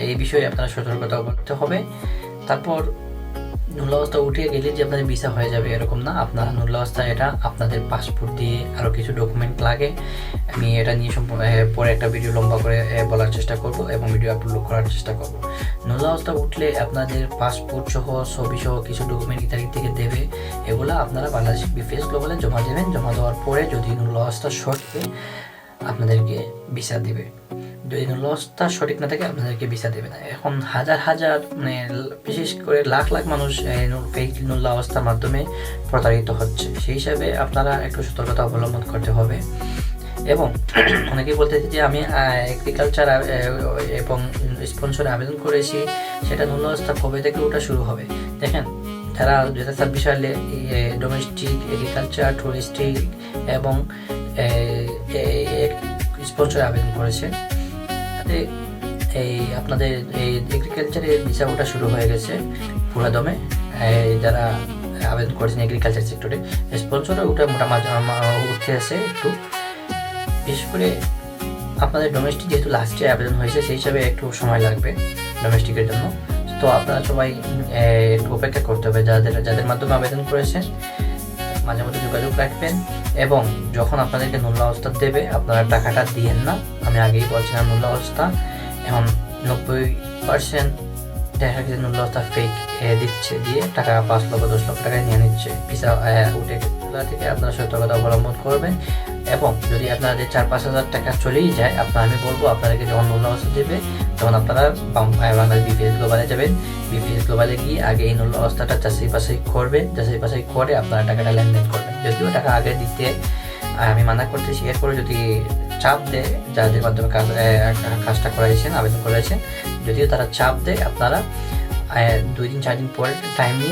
এই বিষয়ে আপনারা সতর্কতা করতে হবে। তারপর নুল অবস্থা উঠে গেলে যে আপনাদের ভিসা হয়ে যাবে এরকম না, আপনারা নুল অবস্থা এটা আপনাদের পাসপোর্ট দিয়ে আরও কিছু ডকুমেন্ট লাগে। আমি এটা নিয়ে পরে একটা ভিডিও লম্বা করে বলার চেষ্টা করব এবং ভিডিও আপলোড করার চেষ্টা করব। নুল অবস্থা উঠলে আপনাদের পাসপোর্ট সহ ছবি সহ কিছু ডকুমেন্ট ইত্যাদি থেকে দেবে, এগুলো আপনারা বাংলাদেশ বিপিএস গ্লোবালে জমা দেবেন। জমা দেওয়ার পরে যদি নুল অবস্থা সঠিক আপনাদেরকে ভিসা দেবে, যদি নুল অবস্থা সঠিক না থাকে আপনাদেরকে ভিসা দেবে না। এখন হাজার হাজার মানে বিশেষ করে লাখ লাখ মানুষ ফেক নুল অবস্থার মাধ্যমে প্রতারিত হচ্ছে। সেই হিসাবে আপনারা একটু সতর্কতা অবলম্বন করতে হবে। এবং অনেকেই বলতেছে যে আমি এগ্রিকালচার এবং স্পন্সরে আবেদন করেছি, সেটা নুল অবস্থা কবে থেকে ওটা শুরু হবে। দেখেন, যারা 2026 সালে ডোমেস্টিক, এগ্রিকালচার, টুরিস্টিক এবং স্পন্সরে আবেদন করেছে, এই আপনাদের এই এগ্রিকালচারের ভিসা ওটা শুরু হয়ে গেছে পুরো দমে। যারা আবেদন করেছেন এগ্রিকালচার সেক্টরে, স্পন্সরে ওটা মোটামুটি উঠতে আছে একটু। বিশেষ করে আপনাদের ডোমেস্টিক যেহেতু লাস্টে আবেদন হয়েছে, সেই হিসাবে একটু সময় লাগবে ডোমেস্টিকের জন্য। তো আপনারা সবাই একটু অপেক্ষা করতে হবে। যাদের মাধ্যমে আবেদন করেছেন মাঝে মধ্যে যোগাযোগ রাখবেন, এবং যখন আপনাদেরকে নুল অবস্থা দেবে আপনারা টাকাটা দিয়েন না। আমি আগেই বলছিলাম নুল অবস্থা এখন 90% দেখা গেছে নুল অবস্থা ফেক দিচ্ছে, দিয়ে টাকা 5 লক্ষ 10 লক্ষ টাকায় নিয়ে নিচ্ছে ভিসা উঠে থেকে। আপনারা সতর্কতা অবলম্বন করবেন। এবং যদি আপনাদের 4-5 হাজার টাকা চলেই যায়, আমি বলবো আপনাদেরকে যখন নুল অবস্থা দেবে তখন আপনারা বাংলাদেশ বিপিএস গ্লোবালে যাবেন। বিপিএস গ্লোবালে গিয়ে আগে এই নুল অবস্থাটা যাচাই বাছাই করবেন। যাচাই বাছাই করে আপনারা টাকাটা লেনদেন করবেন। যদিও টাকা আগে দিতে আমি মানা করতেছি, এরপরে যদি চাপ দেয় যাদের মাধ্যমে কাজটা করাইছেন, আবেদন করেছেন, যদিও তারা চাপ দেয়, আপনারা 2-4 দিন পরে টাইম নিয়ে